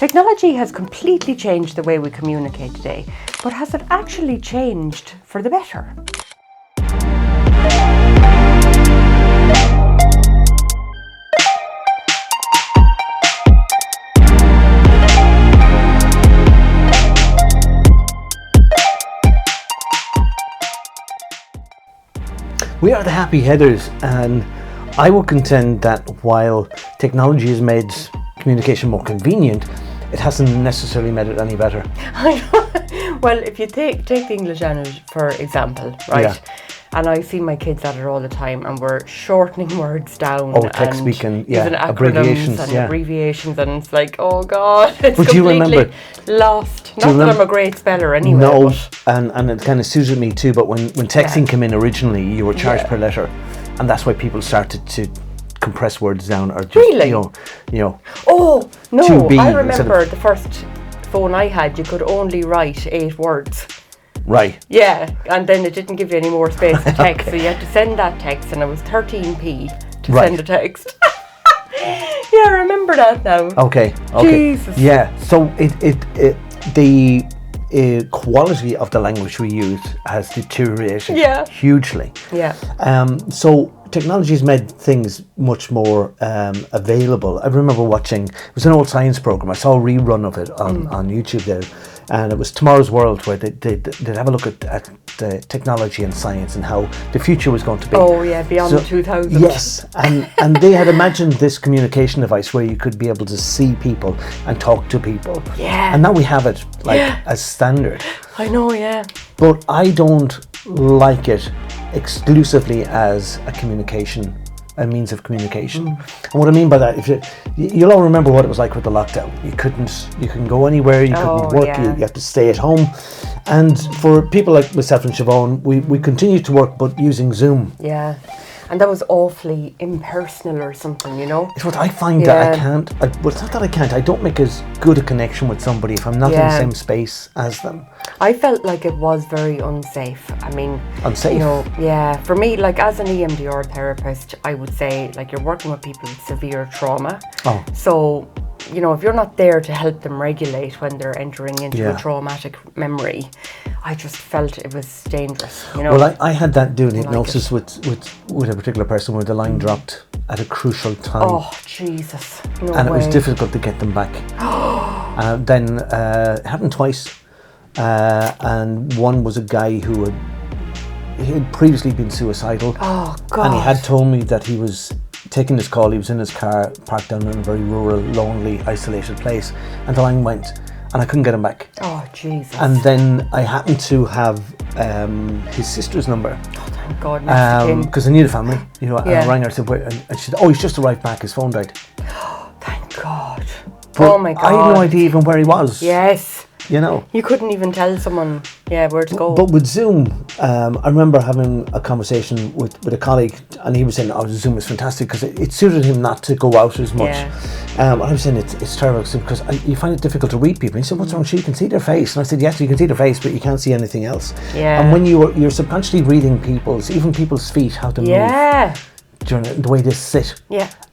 Technology has completely changed the way we communicate today, but has it actually changed for the better? We are the Happy Heathers, and I would contend that while technology has made communication more convenient, it hasn't necessarily made it any better. Well, if you take the English language for example, right? Yeah. And I see my kids at it all the time, and we're shortening words down. Text speaking, using abbreviations and abbreviations, and it's like, oh God, it's but completely lost. Not that I'm a great speller anyway. No, and it kind of suited me too. But when texting came in originally, you were charged per letter, and that's why people started to compress words down, or just really? you know. Oh no! I remember the first phone I had. You could only write 8 words. Right. Yeah, and then it didn't give you any more space to text, so you had to send that text, and it was 13p to send a text. Yeah, I remember that now. Okay. Jesus. Yeah. So the quality of the language we use has deteriorated hugely. Yeah. So technology has made things much more available. I remember watching, it was an old science program. I saw a rerun of it on YouTube there, and it was Tomorrow's World, where they'd have a look at the technology and science and how the future was going to be. Oh yeah, beyond 2000. Yes, and they had imagined this communication device where you could be able to see people and talk to people. Yeah. And now we have it as standard. I know, yeah. But I don't like it exclusively as a means of communication. And what I mean by that, you'll all remember what it was like with the lockdown. You couldn't go anywhere, you couldn't work, you had to stay at home. And for people like myself and Siobhan, we continued to work, but using Zoom. Yeah. And that was awfully impersonal or something, you know? It's what I find that I can't, it's not that I can't, I don't make as good a connection with somebody if I'm not in the same space as them. I felt like it was very unsafe. I mean, unsafe? You know, for me, like as an EMDR therapist, I would say like you're working with people with severe trauma. Oh. So, you know, if you're not there to help them regulate when they're entering into a traumatic memory, I just felt it was dangerous, you know. Well, I had that doing hypnosis with a particular person where the line dropped at a crucial time. Oh, Jesus. No and way. It was difficult to get them back. Then it happened twice. And one was a guy who had previously been suicidal. Oh, God. And he had told me that he was taking this call, he was in his car, parked down in a very rural, lonely, isolated place, and the line went, and I couldn't get him back. Oh, Jesus. And then I happened to have his sister's number. Oh, thank God. Because I knew the family. You know, I rang her and she said, oh, he's just arrived back, his phone died. Thank God. But oh, my God. I had no idea even where he was. Yes. You know, you couldn't even tell someone where to go. But with Zoom, I remember having a conversation with a colleague, and he was saying, oh, Zoom is fantastic because it suited him not to go out as much. I was saying it's terrible because you find it difficult to read people. And he said, what's wrong? You can see their face. And I said, yes, you can see their face, but you can't see anything else. And when you're subconsciously reading people's feet, how to move. During the way they sit,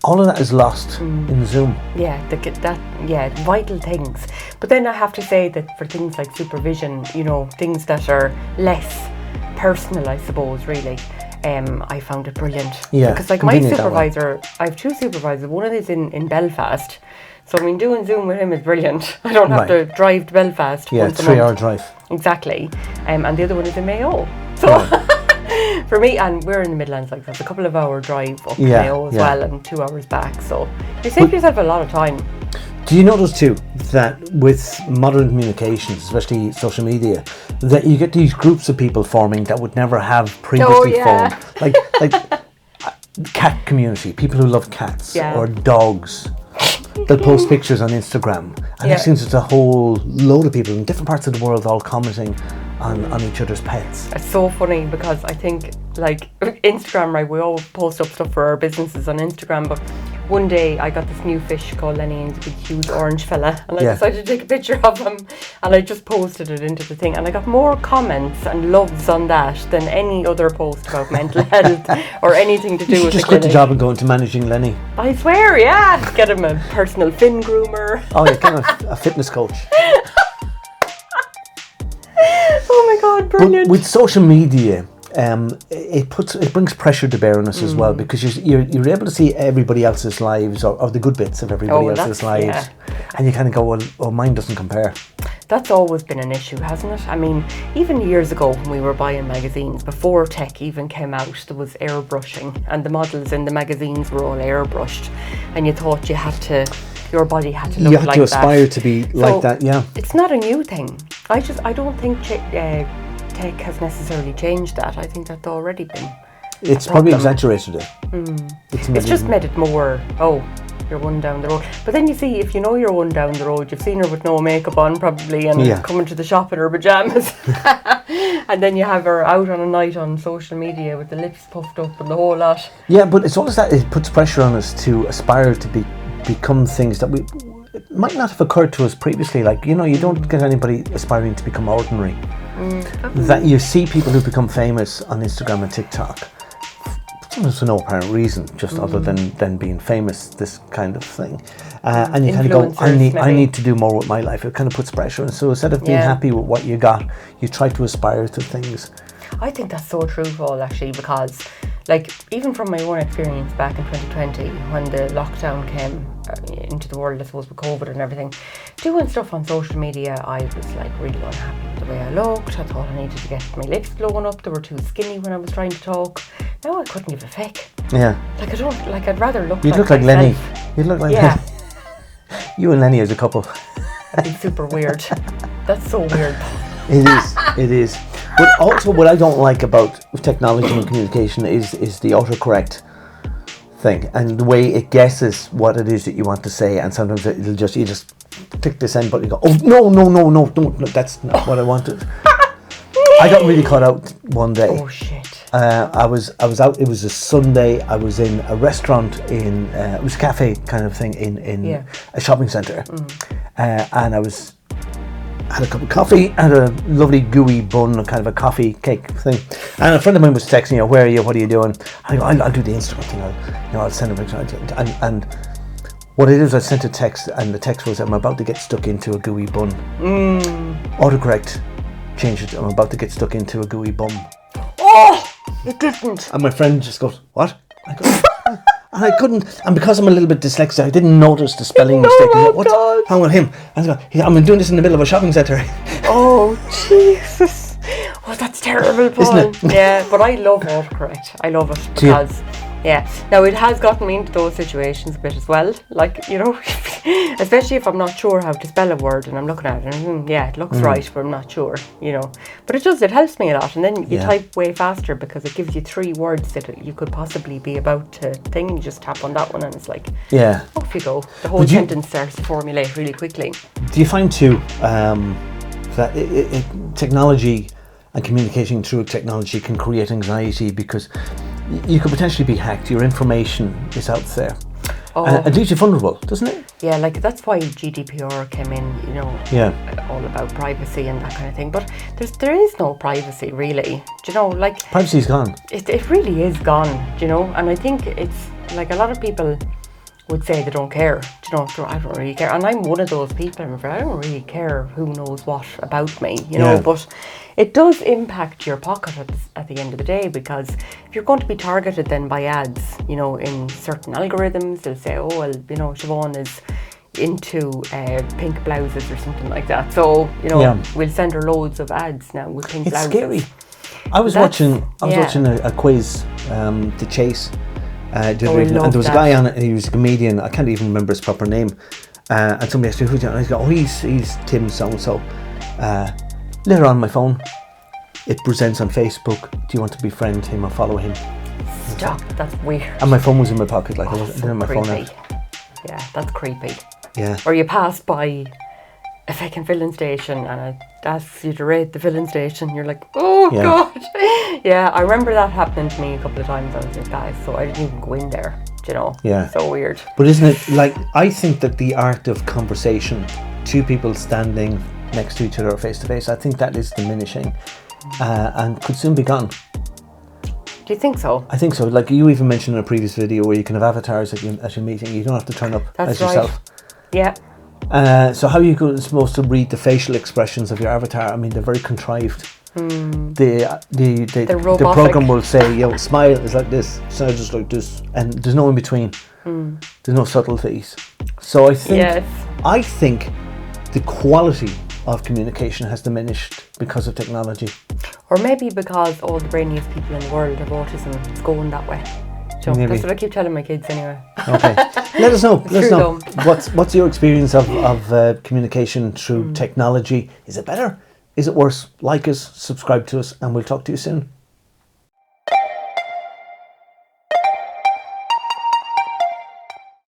all of that is lost in Zoom. Vital things. But then I have to say that for things like supervision, you know, things that are less personal, I suppose, really, I found it brilliant. Yeah, because like my supervisor, I have 2 supervisors. One of them is in Belfast, so I mean, doing Zoom with him is brilliant. I don't have to drive to Belfast. Yeah, 3-hour drive. Exactly, and the other one is in Mayo. So. For me, and we're in the Midlands, like that's a couple of hour drive up to Mayo as well, and 2 hours back. So you save yourself a lot of time. Do you notice too that with modern communications, especially social media, that you get these groups of people forming that would never have previously formed, like cat community, people who love cats or dogs. They'll post pictures on Instagram, and it seems it's a whole load of people in different parts of the world all commenting on each other's pets. It's so funny because I think like Instagram, right, we all post up stuff for our businesses on Instagram, but one day I got this new fish called Lenny, and he's a big huge orange fella, and I decided to take a picture of him, and I just posted it into the thing, and I got more comments and loves on that than any other post about mental health or anything to do with the just clinic. quit the job and go into managing Lenny. I swear, yeah. Get him a personal fin groomer. Oh, yeah, kind of a fitness coach. Oh my God, brilliant. But with social media, it brings pressure to bear on us as well, because you're able to see everybody else's lives, or the good bits of everybody else's lives, and you kind of go, well, mine doesn't compare. That's always been an issue, hasn't it? I mean, even years ago when we were buying magazines, before tech even came out, there was airbrushing, and the models in the magazines were all airbrushed, and you thought your body had to look like that. You had to aspire to be like that, yeah. It's not a new thing. I don't think tech has necessarily changed that. I think that's already been. It's probably exaggerated it. It's just made it more, you're one down the road. But then you see, if you know you're one down the road, you've seen her with no makeup on probably, and coming to the shop in her pyjamas. And then you have her out on a night on social media with the lips puffed up and the whole lot. Yeah, but it's always that it puts pressure on us to aspire to become things that it might not have occurred to us previously. Like, you don't get anybody aspiring to become ordinary. That you see people who become famous on Instagram and TikTok, sometimes for no apparent reason, just other than being famous, this kind of thing. And you kind of go, I need to do more with my life. It kind of puts pressure. And so instead of being happy with what you got, you try to aspire to things. I think that's so true, Paul, actually, because like, even from my own experience back in 2020, when the lockdown came into the world, I suppose, with COVID and everything, doing stuff on social media, I was like really unhappy with the way I looked. I thought I needed to get my lips blowing up. They were too skinny when I was trying to talk. Now I couldn't give a feck. Yeah. Like, I'd rather look You'd look like myself. Lenny. You'd look like Lenny. You and Lenny as a couple. That'd be super weird. That's so weird. It is. But also, what I don't like about technology and communication is the autocorrect thing, and the way it guesses what it is that you want to say, and sometimes you just click the send button and go, oh no, don't, that's not what I wanted. I got really caught out one day. Oh shit. I was out. It was a Sunday. I was in a restaurant it was a cafe kind of thing in a shopping centre, and I had a cup of coffee, had a lovely gooey bun, kind of a coffee cake thing, and a friend of mine was texting, where are you, what are you doing? I go, I'll do the Instagram thing, I'll send a picture, and what it is, I sent a text, and the text was, I'm about to get stuck into a gooey bun. Autocorrect changed it, I'm about to get stuck into a gooey bum. Oh, it didn't. And my friend just goes, what? I go, and I couldn't, and because I'm a little bit dyslexic, I didn't notice the spelling mistake. What's wrong with him? I'm doing this in the middle of a shopping centre. Oh, Jesus. Oh, that's terrible, Paul. Isn't it? Yeah, but I love autocorrect. I love it because, now it has gotten me into those situations a bit as well. Like, especially if I'm not sure how to spell a word and I'm looking at it and it looks right, but I'm not sure, But it helps me a lot. And then you type way faster because it gives you 3 words that you could possibly be about to thing. You just tap on that one and it's like, off you go. The whole sentence starts to formulate really quickly. Do you find too that technology and communicating through technology can create anxiety because you could potentially be hacked, your information is out there. It leaves you vulnerable, doesn't it? Yeah, like that's why GDPR came in, all about privacy and that kind of thing. But there is no privacy really, Privacy's gone. It really is gone, and I think it's like a lot of people would say they don't care, I don't really care, and I'm one of those people. I don't really care who knows what about me, but it does impact your pocket at the end of the day, because if you're going to be targeted then by ads, in certain algorithms, they'll say, Siobhan is into pink blouses or something like that, so we'll send her loads of ads now with pink blouses. It's scary. I was watching a quiz, The Chase. And there was a guy on it, and he was a comedian. I can't even remember his proper name. And somebody asked me, who's he? And I go, he's Tim so-and-so. Later on my phone, it presents on Facebook, do you want to befriend him or follow him? Stop, that's weird. And my phone was in my pocket, I didn't have my phone out. Yeah, that's creepy. Yeah. Or you pass by a fucking filling station and it asks you to rate the filling station, you're like, God. Yeah, I remember that happening to me a couple of times. I was like, guys, so I didn't even go in there. you know. Yeah. So weird. But isn't it, like, I think that the art of conversation, two people standing next to each other face to face, I think that is diminishing and could soon be gone. Do you think so? I think so. Like you even mentioned in a previous video where you can have avatars at your meeting. You don't have to turn up as yourself. Yeah. So how are you supposed to read the facial expressions of your avatar? I mean, they're very contrived. The program will say, you know, smile is like this, smile just like this, and there's no in between. There's no subtleties. So I think the quality of communication has diminished because of technology. Or maybe because all the brainiest people in the world have autism. It's going that way. So that's what I keep telling my kids anyway. Okay. Let us know. What's your experience of communication through technology? Is it better? Is it worse? Like us, subscribe to us, and we'll talk to you soon.